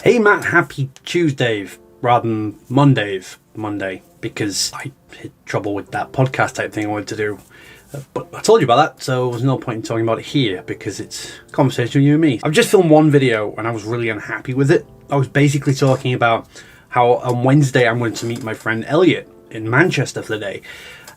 Hey Matt, happy Tuesday rather than Monday, because I had trouble with that podcast type thing I wanted to do. But I told you about that, so there's no point in talking about it here because it's a conversation with you and me. I've just filmed one video and I was really unhappy with it. I was basically talking about how on Wednesday I'm going to meet my friend Elliot in Manchester for the day.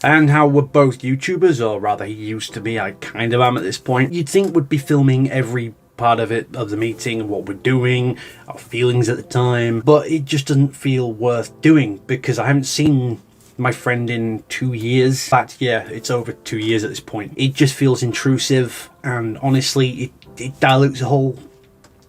And how we're both YouTubers, or rather he used to be, I kind of am at this point. You'd think we'd be filming every part of the meeting, and what we're doing, our feelings at the time, but it just doesn't feel worth doing because I haven't seen my friend in 2 years. In fact, yeah, it's over 2 years at this point. It just feels intrusive, and honestly it dilutes the whole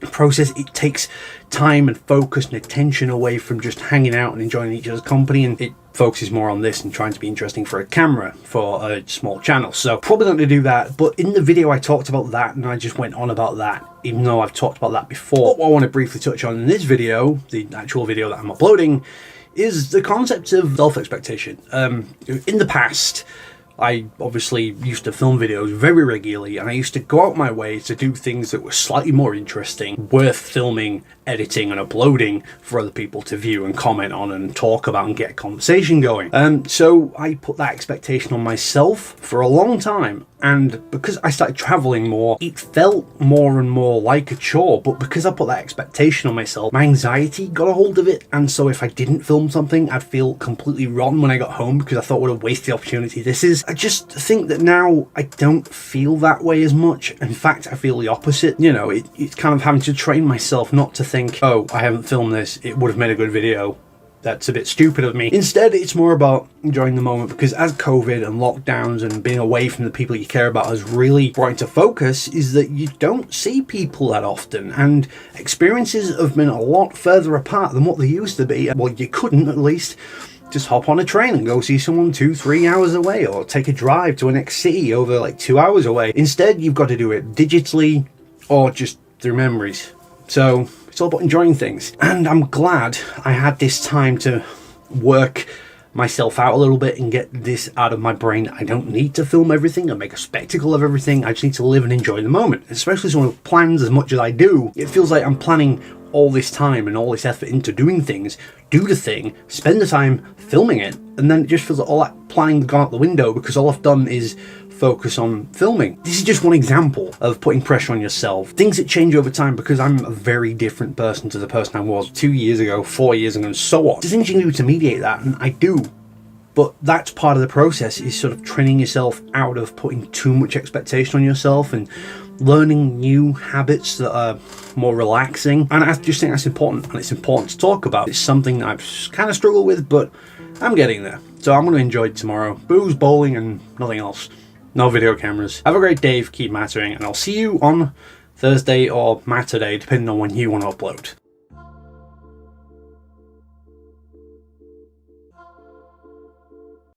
process. It takes time and focus and attention away from just hanging out and enjoying each other's company, and it focuses more on this and trying to be interesting for a camera for a small channel. So probably not to do that, but in the video I talked about that, and I just went on about that even though I've talked about that before. What I want to briefly touch on in this video, the actual video that I'm uploading, is the concept of self-expectation. In the past, I obviously used to film videos very regularly, and I used to go out my way to do things that were slightly more interesting, worth filming, editing and uploading for other people to view and comment on and talk about and get a conversation going. So I put that expectation on myself for a long time, and because I started traveling more, it felt more and more like a chore. But because I put that expectation on myself, my anxiety got a hold of it, and so if I didn't film something, I'd feel completely rotten when I got home because I thought what a wasted opportunity this is. I just think that now I don't feel that way as much. In fact, I feel the opposite. You know, it's kind of having to train myself not to think, oh, I haven't filmed this, it would have made a good video. That's a bit stupid of me. Instead, it's more about enjoying the moment, because as COVID and lockdowns and being away from the people you care about has really brought into focus, is that you don't see people that often, and experiences have been a lot further apart than what they used to be. Well, you couldn't, at least, just hop on a train and go see someone 2-3 hours away, or take a drive to a next city over like 2 hours away. Instead, you've got to do it digitally or just through memories. So it's all about enjoying things, and I'm glad I had this time to work myself out a little bit and get this out of my brain. I don't need to film everything and make a spectacle of everything. I just need to live and enjoy the moment. Especially someone who plans as much as I do, it feels like I'm planning all this time and all this effort into doing things, do the thing, spend the time filming it, and then it just feels like all that planning gone out the window because all I've done is focus on filming. This is just one example of putting pressure on yourself. Things that change over time, because I'm a very different person to the person I was 2 years ago, 4 years ago, and so on. There's things you can do to mediate that, and I do. But that's part of the process, is sort of training yourself out of putting too much expectation on yourself and learning new habits that are more relaxing. And I just think that's important, and it's important to talk about. It's something that I've kind of struggled with, but I'm getting there. So I'm going to enjoy it tomorrow. Booze, bowling, and nothing else. No video cameras. Have a great day, keep mattering, and I'll see you on Thursday or Matterday, depending on when you want to upload.